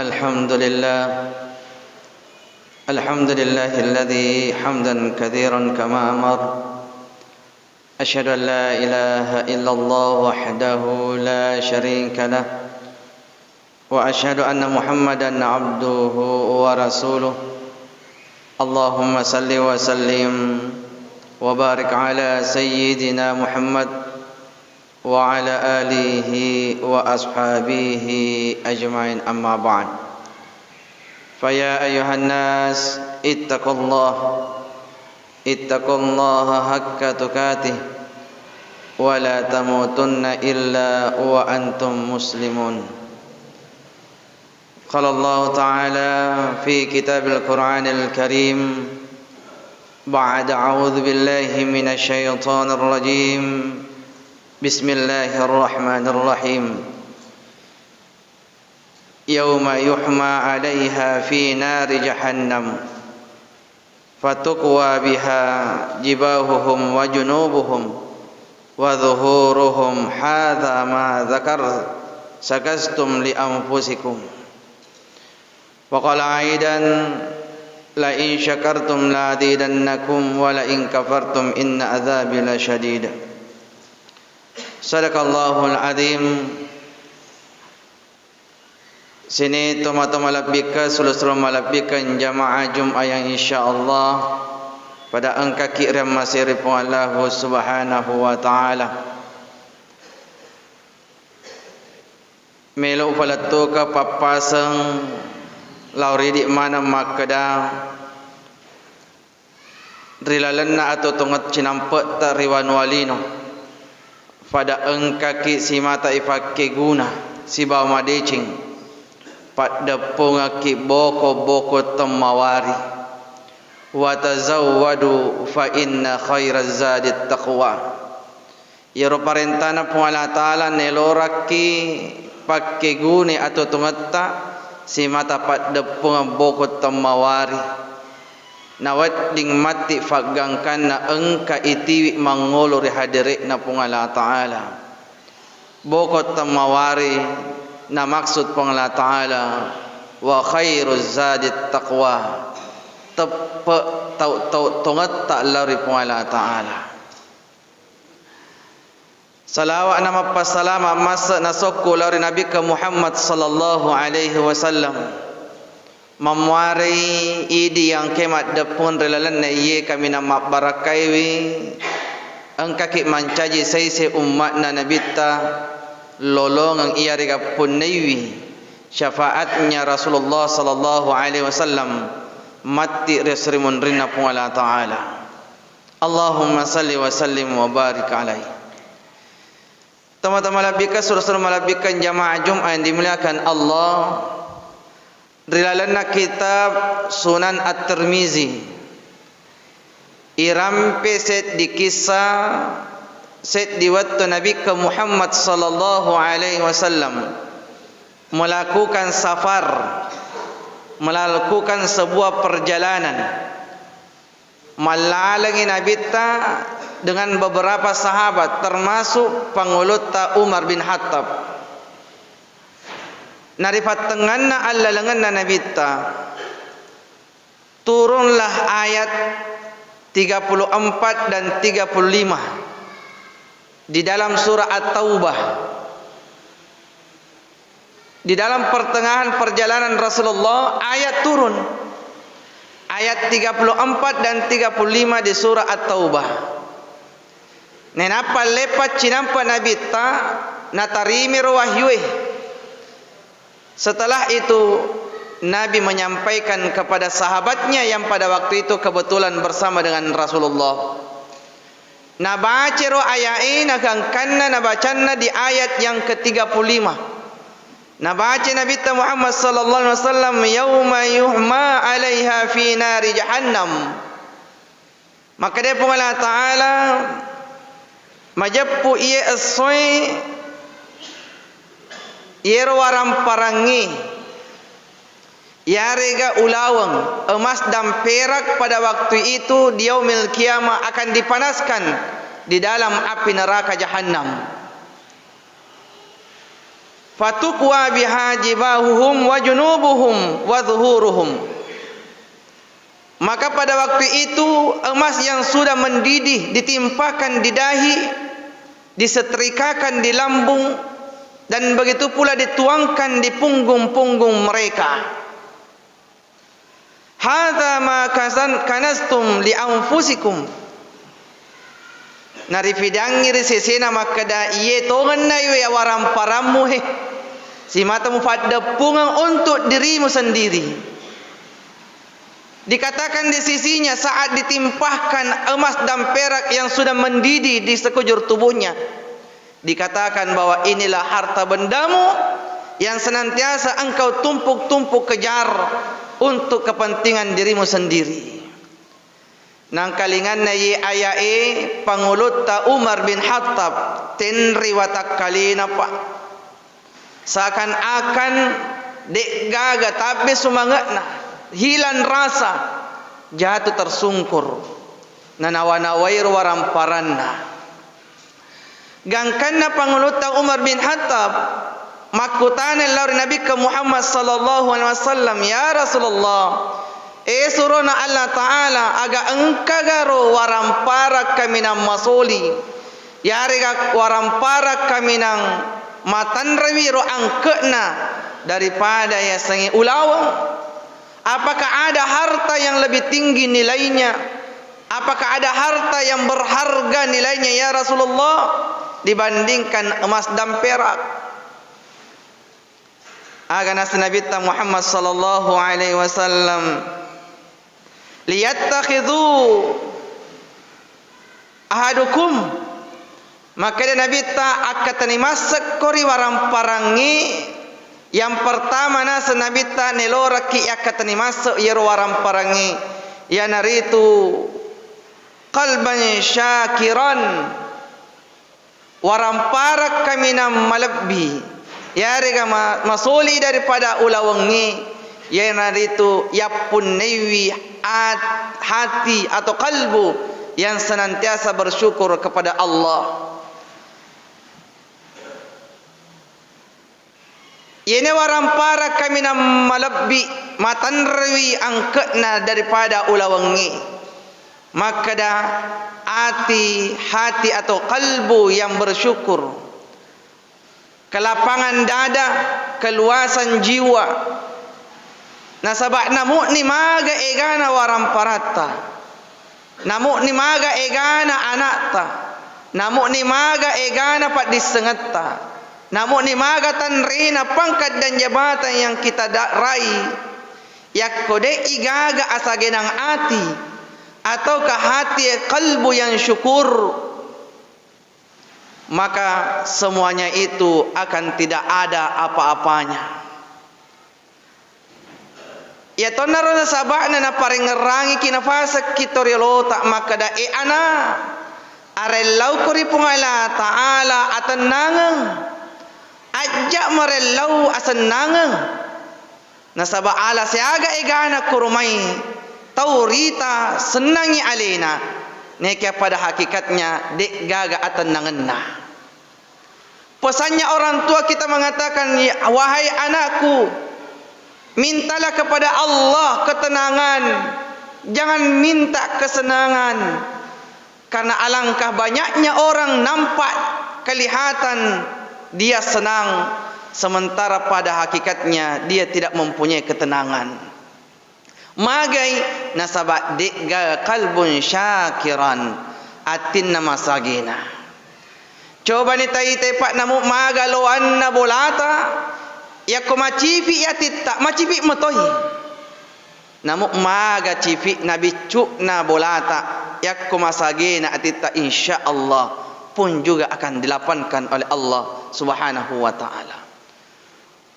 الحمد لله الذي حمدا كثيرا كما أمر. أشهد أن لا إله إلا الله وحده لا شريك له وأشهد أن محمدا عبده ورسوله. اللهم صل وسلم وبارك على سيدنا محمد وعلى آله وأصحابه أجمعين. أما بعد، فيا أيها الناس اتقوا الله حق تقاته ولا تموتن إلا وأنتم مسلمون. قال الله تعالى في كتاب القرآن الكريم بعد أعوذ بالله من الشيطان الرجيم بسم الله الرحمن الرحيم يوم يحمى عليها في نار جهنم فتقوى بها جباههم وجنوبهم وظهورهم هذا ما سكستم لأنفسكم. وقال أيضا لئن شكرتم لأزيدنكم ولئن كفرتم إن عذابي لشديد. Sadaqallahul azim. Sini toma-toma labbika sulusul malabbikan jamaah Jum'ah yang insyaallah pada angka kiram masih ripu Allah subhanahu wa ta'ala. Melo falatoka papasang lauri di mana makada rilalanna atau tungat cinampak tak riwan walino pada engkaki si mata ifake guna si bawa madecing pada pungaki boko temawari wa tazawwadu fa inna khairaz zadit taqwa. Ya parentana Allah Taala neloraki pakke gune atau tungatta si mata pada punga boko temawari nawat ding mati fagangkan na engka itiwi mangolori hadirik na pungala ta'ala bokot tamawari na maksud pungala ta'ala wa khairuz zadit taqwa tepe tau tungat tak lari pungala ta'ala. Salawat nama pasalama masa nasokku lari Nabi ke Muhammad sallallahu alaihi wasallam memuari idi yang kemat depun relalan na iye kami nama barakaiwi engkaki mancaji saise umat na nabita lolong ang iya rega punaiwi syafaatnya Rasulullah sallallahu alaihi wasallam mati resrimun rina pungala ta'ala. Allahumma salli wa sallim wa barik alaihi. Teman-teman labika surah malabikan jamaah Jum'ah yang dimuliakan Allah. Rilalana kitab Sunan At-Tirmizi irampe set di kisah set di waktu Nabi ke Muhammad sallallahu alaihi wasallam melakukan safar, melakukan sebuah perjalanan malalangi Nabi ta dengan beberapa sahabat termasuk pangulutta Umar bin Khattab. Narifat tenganna alla lenganna nabita turunlah ayat 34 dan 35 di dalam surah At-Taubah. Di dalam pertengahan perjalanan Rasulullah ayat turun ayat 34 dan 35 di surah At-Taubah. Nenapa lepat cinampa nabita natarimi wahyuih. Setelah itu Nabi menyampaikan kepada sahabatnya yang pada waktu itu kebetulan bersama dengan Rasulullah. Nabaciro ayain akan kanna nabacanna di ayat yang ke-35. Nabaca Nabi Muhammad sallallahu alaihi wasallam yauma yuhma 'alaiha fi nari jahannam. Maka dia pun Allah Taala majappu ia asoi yero waram parangi yarega ulawang emas dan perak pada waktu itu di yaumil kiamah akan dipanaskan di dalam api neraka jahannam. fatukwa biha jibahuhum wa junubuhum wa zuhuruhum. Maka pada waktu itu emas yang sudah mendidih ditimpakan di dahi, disetrikakan di lambung, dan begitu pula dituangkan di punggung-punggung mereka. Hadza ma kanastum li anfusikum. Nari fidangi resesena makada iye tongan na iwe awaram paramu he. Si matamu pada pungang untuk dirimu sendiri. Dikatakan di sisinya saat ditimpahkan emas dan perak yang sudah mendidih di sekujur tubuhnya. Dikatakan bahwa inilah harta bendamu yang senantiasa engkau tumpuk-tumpuk kejar untuk kepentingan dirimu sendiri. Nang kalingan na ye ayae pangulut ta Umar bin Khattab tenri watak kalina pa. Seakan-akan dek gaga tapi sumangat na hilan rasa jatuh tersungkur nanawanawairu waramparanna. Gangkan na pangulut ta Umar bin Khattab makutanan lauri Nabi ke Muhammad sallallahu alaihi wasallam, ya Rasulullah, surona Allah Ta'ala aga engkagaro waramparak kami nang masoli, yariga waramparak kami nang matanrawi ro angkena daripada ya sangi ulawang. Apakah ada harta yang lebih tinggi nilainya? Apakah ada harta yang berharga nilainya ya Rasulullah dibandingkan emas dan perak? Aga nas Nabi Muhammad sallallahu alaihi wasallam liyattakhidhu ahadukum, maka dia Nabi ta akatani masak kori waramparangi. Yang pertama nas Nabi ta neloraki akatani masak yero waramparangi ya naritu qalban syakiran, waramparak kami nam malabbi ya rega masoli daripada ulawangi ya naritu yapun newi hati atau kalbu yang senantiasa bersyukur kepada Allah. Ini warampara kami nam malabbi matanrawi angkena daripada ulawangi. Maka dah hati atau kalbu yang bersyukur, kelapangan dada, keluasan jiwa. Nasabak namuk ni maga egana waramparata, namuk ni maga egana anakta, namuk ni maga egana pat disengetta, namuk ni maga tanrina pangkat dan jabatan yang kita raih. Yak kode igaga asagenang ati ataukah hati kalbu yang syukur, maka semuanya itu akan tidak ada apa-apanya. Ya tonaro na sabana na parengerangi kinafasa kitoriolo tak maka da ana arelau kuri pungala taala atanangang ajak marelau asanangang nasaba ala siaga egana kurumai taurita senangi alena neka pada hakikatnya dek gaga atananganna. Pesannya orang tua kita mengatakan, wahai anakku, mintalah kepada Allah ketenangan, jangan minta kesenangan. Karena alangkah banyaknya orang nampak kelihatan dia senang, sementara pada hakikatnya dia tidak mempunyai ketenangan. Magai nasabak dikga kalbun syakiran atinna masagina. Coba ni tai tepak namu magaloan na bolata ya ko macipi ya titta macipi matoi. Namu maga cipi nabi cuk na bolata ya ko masagina atitta insyaallah pun juga akan dilapankan oleh Allah Subhanahu wa taala.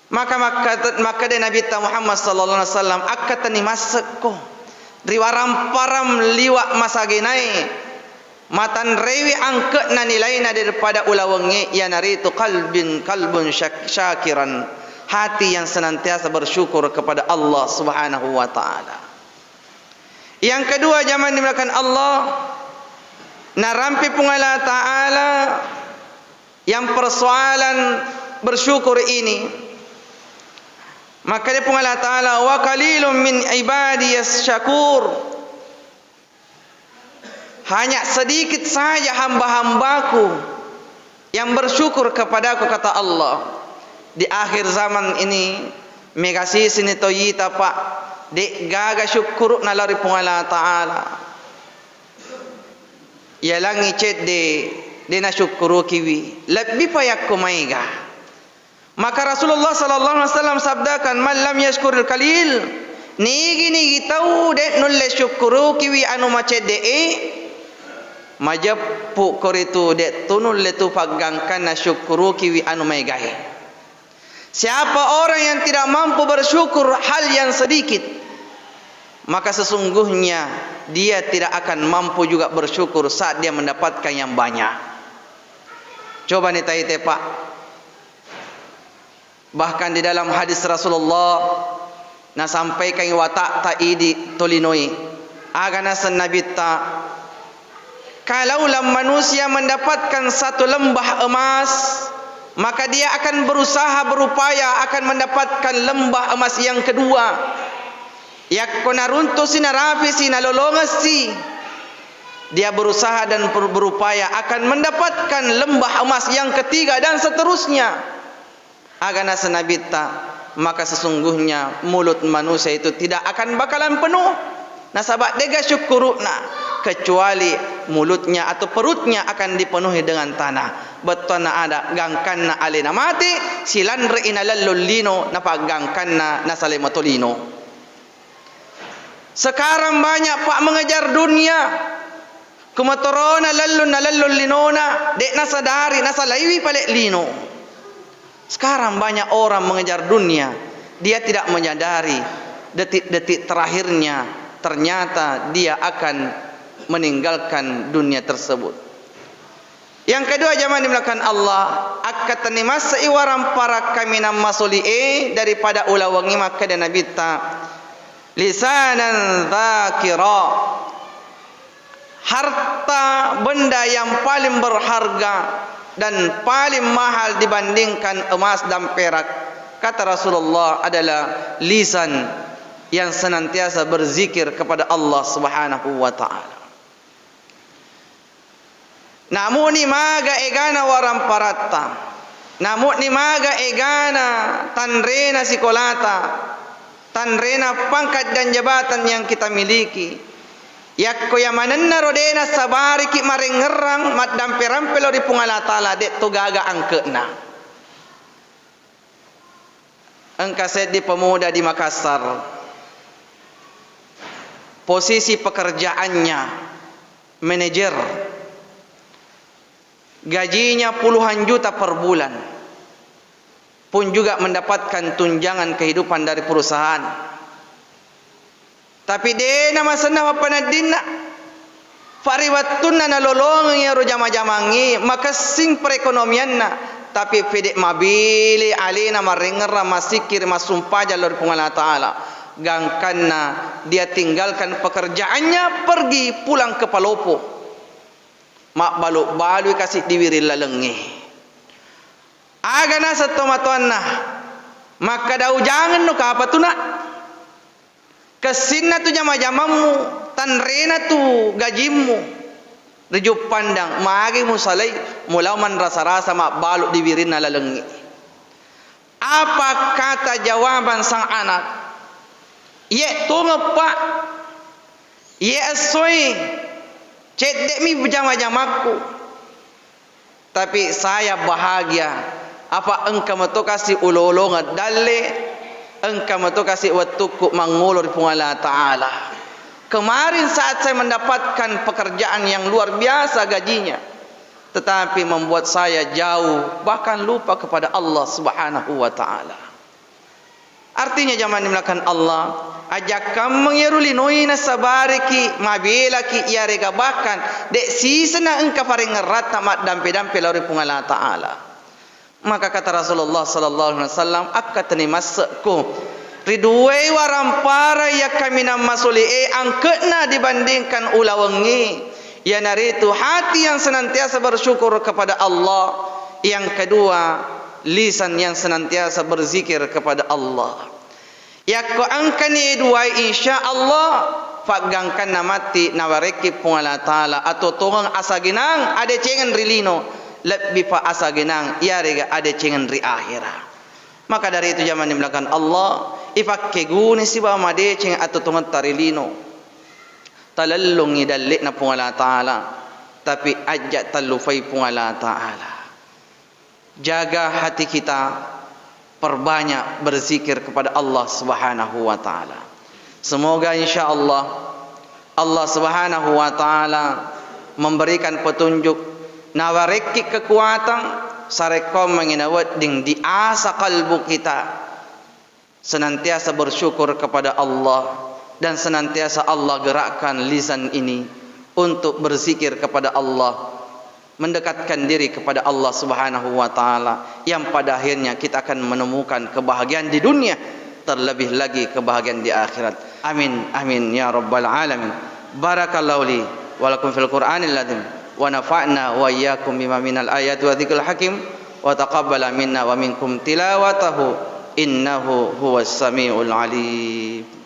Maka dia Nabi Muhammad sallallahu alaihi wasallam akatani masakko riwaram param liwa masagenai matan rewi angke na nilaina daripada ulawangi ya naritu kalbun syakiran, hati yang senantiasa bersyukur kepada Allah Subhanahu wa taala. Yang kedua zaman dimulakan Allah narampi pungala taala yang persoalan bersyukur ini, maka dia pun Allah Ta'ala, wa qalilun min ibadiyas syakur, hanya sedikit saja hamba-hambaku yang bersyukur kepadaku, kata Allah. Di akhir zaman ini megasi sini toyita pak dek gaga syukur na lari pun Allah Ta'ala, ya langi ced de na syukuru kiwi lebih payak kumaiga. Maka Rasulullah sallallahu alaihi wasallam sabdakan, man lam yashkuril qalil, nigi tahu dek nulle syukuru kiwi anu maced de majappu koritu dek tunul letu pagangkan na syukuru kiwi anu maigahe. Siapa orang yang tidak mampu bersyukur hal yang sedikit, maka sesungguhnya dia tidak akan mampu juga bersyukur saat dia mendapatkan yang banyak. Coba nih taite pak, bahkan di dalam hadis Rasulullah na sampaikan watak ta'idi tolinoi agana Nabi ta, kalaulah manusia mendapatkan satu lembah emas, maka dia akan berusaha berupaya akan mendapatkan lembah emas yang kedua. Yakko narunto sinarapi sinalolongasi, dia berusaha dan berupaya akan mendapatkan lembah emas yang ketiga dan seterusnya. Agana senabita, maka sesungguhnya mulut manusia itu tidak akan bakalan penuh. Nasabak dega syukuruna, kecuali mulutnya atau perutnya akan dipenuhi dengan tanah. Betul na ada gangkan na alena mati silandre inalallul lino na paggangkan na salematolino. Sekarang banyak pak mengejar dunia, kumatorona lallul linona dek nasadari nasalaiwi palek lino. Sekarang banyak orang mengejar dunia, dia tidak menyadari detik-detik terakhirnya ternyata dia akan meninggalkan dunia tersebut. Yang kedua jamaah dimulakan Allah, akatani masa iwaran para kami nama soli'e daripada ulawangi maka dan nabita lisanan dzakira, harta benda yang paling berharga dan paling mahal dibandingkan emas dan perak, kata Rasulullah, adalah lisan yang senantiasa berzikir kepada Allah Subhanahu wa taala. Namun ni maga egana waram paratta, namun ni maga egana tanrena sikolata, tanrena pangkat dan jabatan yang kita miliki. Yakko yamananna rodena sabari ki marengerang mat dampe-rampelo di pungala taala dek to gaga angkeuna. Engkaset di pemuda di Makassar, posisi pekerjaannya manajer, gajinya puluhan juta per bulan, pun juga mendapatkan tunjangan kehidupan dari perusahaan. Tapi dia nama senang apa nadina fariwatun na lolong ya rojama-jamangi maka sing perekonomian na, tapi pedek mabili alina maringera masikir masumpah jalur pungala taala gangkanna dia tinggalkan pekerjaannya pergi pulang ke Palopo mak baluk-balui kasih diwiri lalengi agana satomatuanna maka dau jangan no ka apa tu nak kesinna tu jama-jamamu tanrena tu gajimu rejup pandang magi musalai mulauman rasa-rasa mak baluk diwirin lalengi. Apa kata jawaban sang anak? Ye tunga pak, ye asoi cedek mi jama-jamaku, tapi saya bahagia. Apa engkau matu kasih ulo-ulo ngadalle, engkau matu kasih watuku mangulur pungala taala. Kemarin saat saya mendapatkan pekerjaan yang luar biasa gajinya, tetapi membuat saya jauh bahkan lupa kepada Allah Subhanahu wa taala. Artinya zaman dimulakan Allah ajak kamu mengeruli nasabariki mabilaki ia rega bahkan dek sisena engkau paling ngerat tamat dampe-dampe lari pungala taala. Maka kata Rasulullah sallallahu alaihi wasallam, akatni masku ridwai waram para ya kami nama soli angketna dibandingkan ulawangi ya naritu hati yang senantiasa bersyukur kepada Allah. Yang kedua lisan yang senantiasa berzikir kepada Allah. Ya ko angkani dua insya-Allah pagangkan namati nawareki pung Allah taala atau torang asaginang ada cengen rilino lebih pa asaginang ya rega ada cengen ri akhirah. Maka dari itu zaman dimelakan Allah ifakke gune si ba made ceng atau tongan tarilino talallungi dallik na pung Allah taala tapi ajak talufai pung Allah taala. Jaga hati kita, perbanyak berzikir kepada Allah Subhanahu wa taala. Semoga insyaallah Allah Subhanahu wa taala memberikan petunjuk nawareki kekuatan sarekom menginawat ding di asa kalbu kita senantiasa bersyukur kepada Allah dan senantiasa Allah gerakkan lisan ini untuk berzikir kepada Allah, mendekatkan diri kepada Allah Subhanahu wa taala yang pada akhirnya kita akan menemukan kebahagiaan di dunia, terlebih lagi kebahagiaan di akhirat. Amin amin ya rabbal alamin. Barakallahu li wa lakum fil Qur'anil azim wa nafa'na wa iyyakum bima minal ayati wa dzikril hakim wa taqabbala minna wa minkum tilawatahu innahu huwas samiul alim.